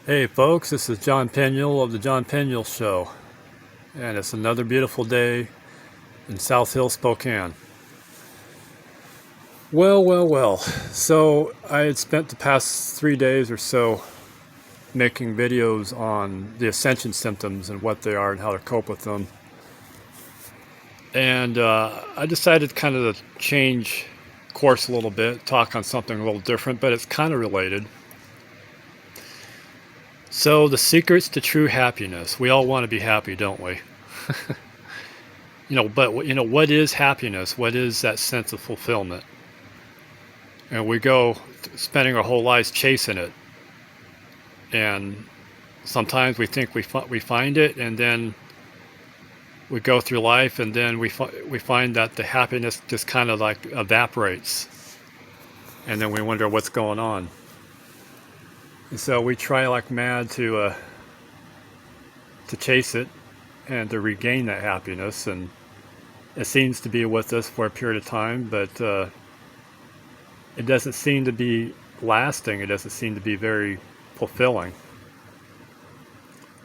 Hey folks, this is John Peniel of the John Peniel Show, and it's another beautiful day in South Hill, Spokane. Well. So I had spent the past 3 days or so making videos on the ascension symptoms and what they are and how to cope with them. And I decided kind of to change course a little bit, talk on something a little different, but it's kind of related. So the secrets to true happiness. We all want to be happy, don't we? But what is happiness? What is that sense of fulfillment? And we go spending our whole lives chasing it. And sometimes we think we find it, and then we go through life, and then we find that the happiness just kind of like evaporates. And then we wonder what's going on. And so we try like mad to chase it and to regain that happiness, and it seems to be with us for a period of time, but it doesn't seem to be lasting. It doesn't seem to be very fulfilling,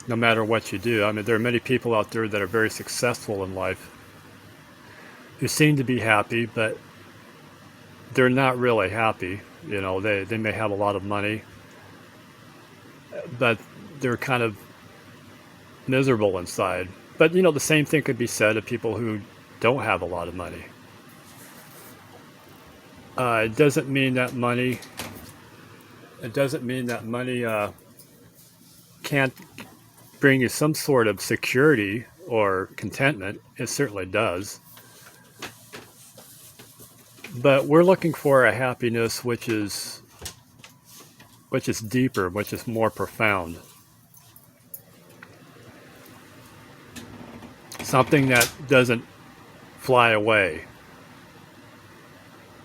no matter what you do. I mean, there are many people out there that are very successful in life who seem to be happy, but they're not really happy. They may have a lot of money, but they're kind of miserable inside. But the same thing could be said of people who don't have a lot of money. It doesn't mean that money. It doesn't mean that money can't bring you some sort of security or contentment. It certainly does. But we're looking for a happiness which is deeper, which is more profound. Something that doesn't fly away.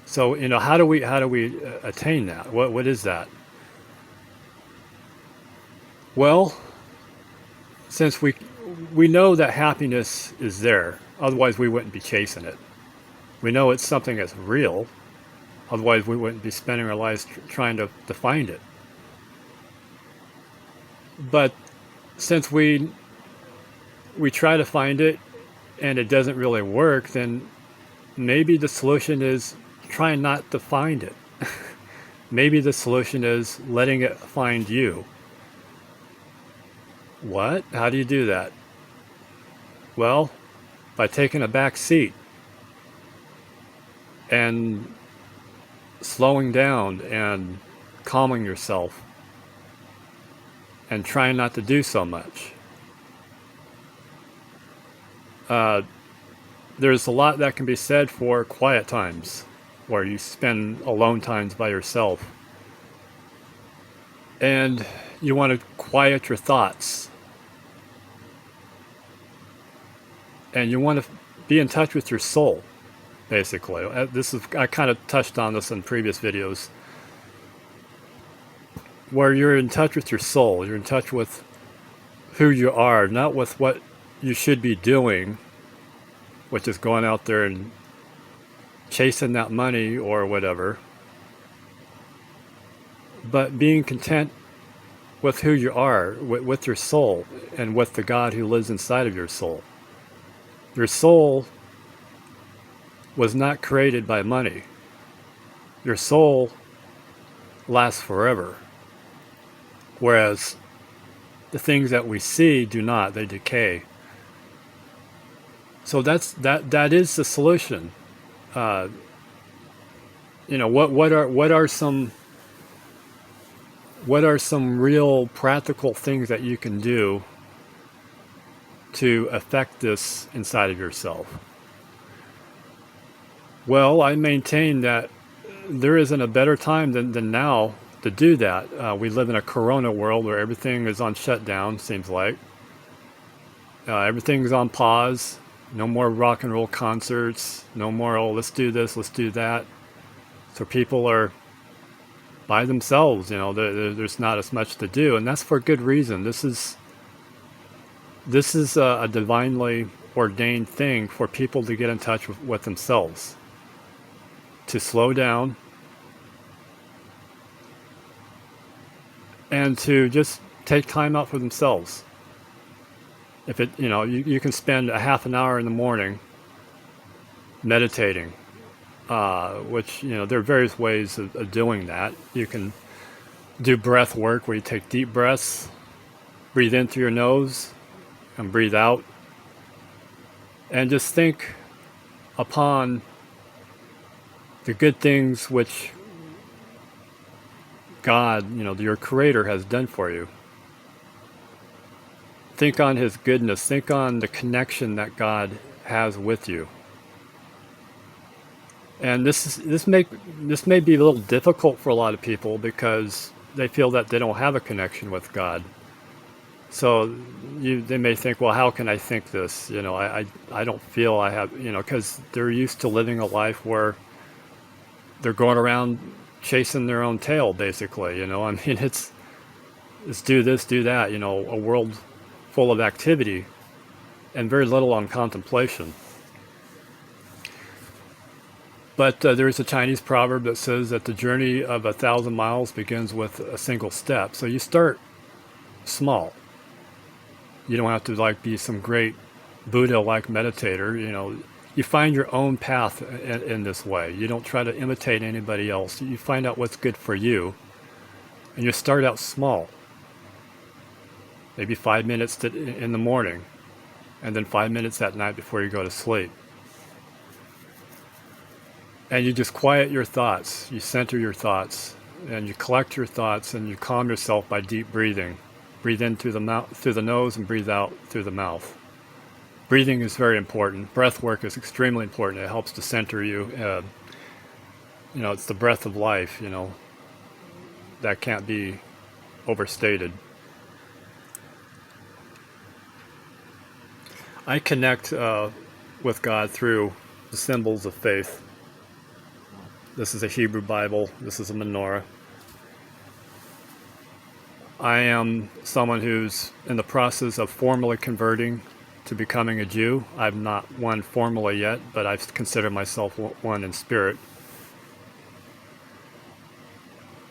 So how do we attain that? What is that? Well, since we know that happiness is there, otherwise we wouldn't be chasing it. We know it's something that's real, otherwise we wouldn't be spending our lives trying to find it. But since we try to find it and it doesn't really work, then maybe the solution is trying not to find it. Maybe the solution is letting it find you. What? How do you do that? Well, by taking a back seat and slowing down and calming yourself and trying not to do so much. There's a lot that can be said for quiet times, where you spend alone times by yourself. And you want to quiet your thoughts. And you want to be in touch with your soul, basically. I kind of touched on this in previous videos, where you're in touch with your soul. You're in touch with who you are, not with what you should be doing, which is going out there and chasing that money or whatever, but being content with who you are, with your soul, and with the God who lives inside of your soul. Your soul was not created by money. Your soul lasts forever, whereas the things that we see do not. They decay. So that is the solution. What are some real practical things that you can do to affect this inside of yourself? Well, I maintain that there isn't a better time than now to do that. We live in a corona world where everything is on shutdown, seems like. Everything's on pause. No more rock and roll concerts. No more, let's do this, let's do that. So people are by themselves, there's not as much to do. And that's for good reason. This is a divinely ordained thing for people to get in touch with themselves. To slow down and to just take time out for themselves. If it, you can spend a half an hour in the morning meditating, which, there are various ways of doing that. You can do breath work where you take deep breaths, breathe in through your nose and breathe out, and just think upon the good things which God, your Creator, has done for you. Think on His goodness. Think on the connection that God has with you. And this may be a little difficult for a lot of people because they feel that they don't have a connection with God. So they may think, well, how can I think this? I don't feel I have, because they're used to living a life where they're going around chasing their own tail, basically. It's do this, do that. A world full of activity and very little on contemplation. But there's a Chinese proverb that says that the journey of 1,000 miles begins with a single step. So you start small. You don't have to be some great Buddha-like meditator. You find your own path in this way. You don't try to imitate anybody else. You find out what's good for you, and you start out small. Maybe 5 minutes in the morning, and then 5 minutes at night before you go to sleep. And you just quiet your thoughts, you center your thoughts, and you collect your thoughts, and you calm yourself by deep breathing. Breathe in through the nose and breathe out through the mouth. Breathing is very important. Breath work is extremely important. It helps to center you. It's the breath of life, that can't be overstated. I connect with God through the symbols of faith. This is a Hebrew Bible. This is a menorah. I am someone who's in the process of formally converting to becoming a Jew. I'm not one formally yet, but I consider myself one in spirit.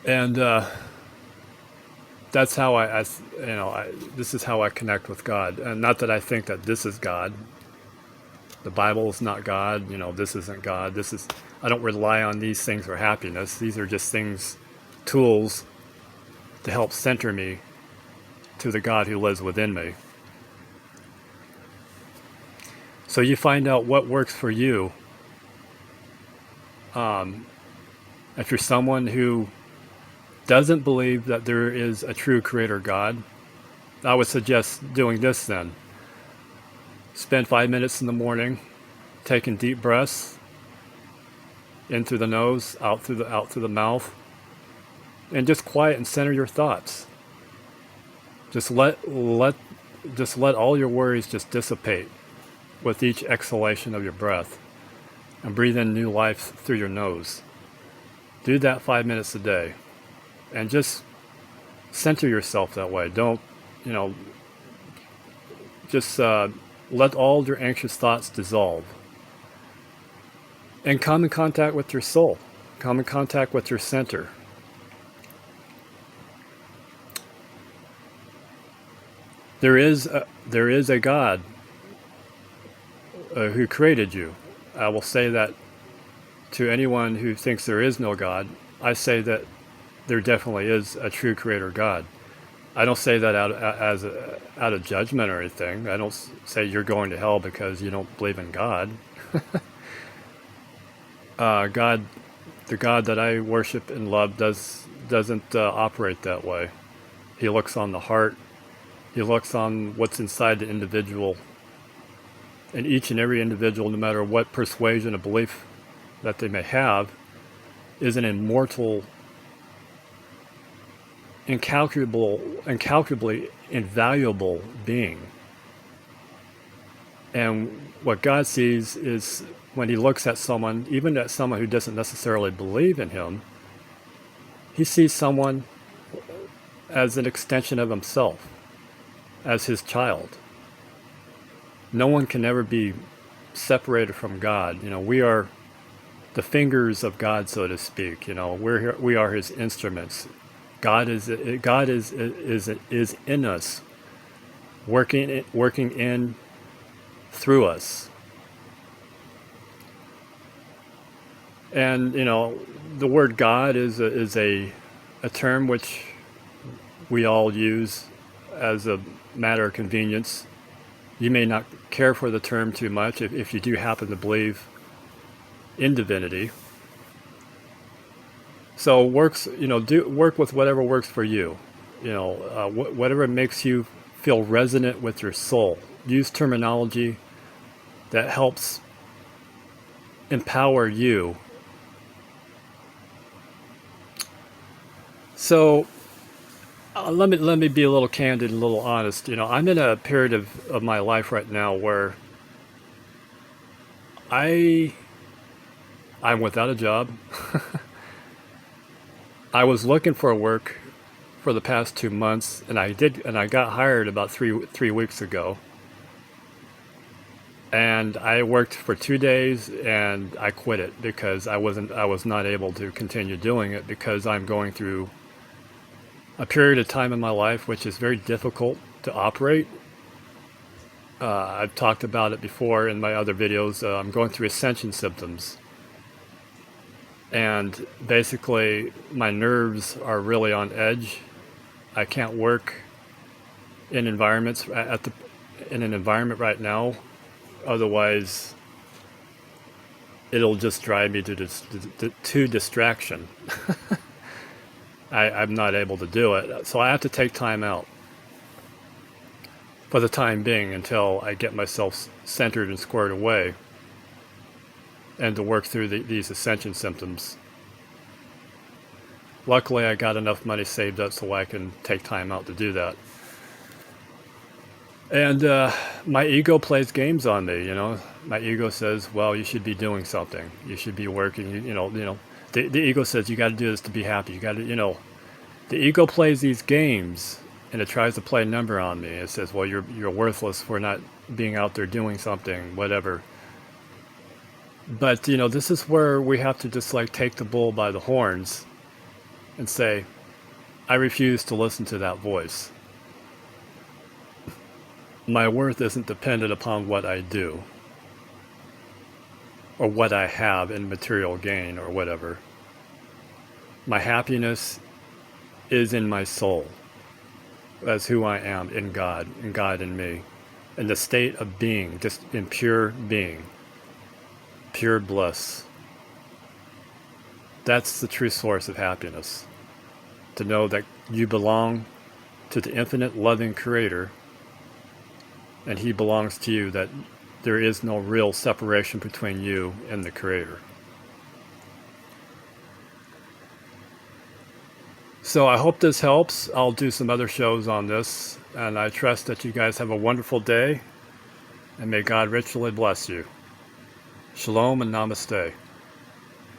And that's how this is how I connect with God. And not that I think that this is God. The Bible is not God. This isn't God. I don't rely on these things for happiness. These are just tools to help center me to the God who lives within me. So you find out what works for you. If you're someone who doesn't believe that there is a true Creator God, I would suggest doing this then. Spend 5 minutes in the morning taking deep breaths in through the nose, out through the mouth, and just quiet and center your thoughts. Just let all your worries just dissipate with each exhalation of your breath, and breathe in new life through your nose. Do that 5 minutes a day, and just center yourself that way. Don't, just let all your anxious thoughts dissolve, and come in contact with your soul. Come in contact with your center. There is a God who created you. I will say that to anyone who thinks there is no God. I say that there definitely is a true Creator God. I don't say that out of judgment or anything. I don't say you're going to hell because you don't believe in God. God, the God that I worship and love doesn't operate that way. He looks on the heart. He looks on what's inside the individual. And each and every individual, no matter what persuasion or belief that they may have, is an immortal, incalculably invaluable being. And what God sees is when He looks at someone, even at someone who doesn't necessarily believe in Him, He sees someone as an extension of Himself, as His child. No one can ever be separated from God. We are the fingers of God, so to speak. We are His instruments. God is in us, working in through us. And the word God is a term which we all use as a matter of convenience. You may not care for the term too much if you do happen to believe in divinity. So work with whatever works for you. Whatever makes you feel resonant with your soul. Use terminology that helps empower you. So let me be a little candid, and a little honest. I'm in a period of my life right now where I I'm without a job. I was looking for work for the past 2 months, and I got hired about three weeks ago. And I worked for 2 days, and I quit it because I was not able to continue doing it because I'm going through a period of time in my life which is very difficult to operate. I've talked about it before in my other videos. I'm going through ascension symptoms, and basically my nerves are really on edge. I can't work in environments in an environment right now. Otherwise, it'll just drive me to distraction. I'm not able to do it, so I have to take time out for the time being until I get myself centered and squared away, and to work through these ascension symptoms. Luckily, I got enough money saved up so I can take time out to do that. And my ego plays games on me. My ego says, "Well, you should be doing something. You should be working." The ego says you got to do this to be happy. You got to. The ego plays these games, and it tries to play a number on me. It says, "Well, you're worthless for not being out there doing something, whatever." But this is where we have to just like take the bull by the horns and say, "I refuse to listen to that voice. My worth isn't dependent upon what I do or what I have in material gain or whatever. My happiness is in my soul, as who I am in God, and God in me, in the state of being, just in pure being, pure bliss." That's the true source of happiness. To know that you belong to the infinite loving Creator, and He belongs to you, that there is no real separation between you and the Creator. So I hope this helps. I'll do some other shows on this, and I trust that you guys have a wonderful day, and may God richly bless you. Shalom and namaste.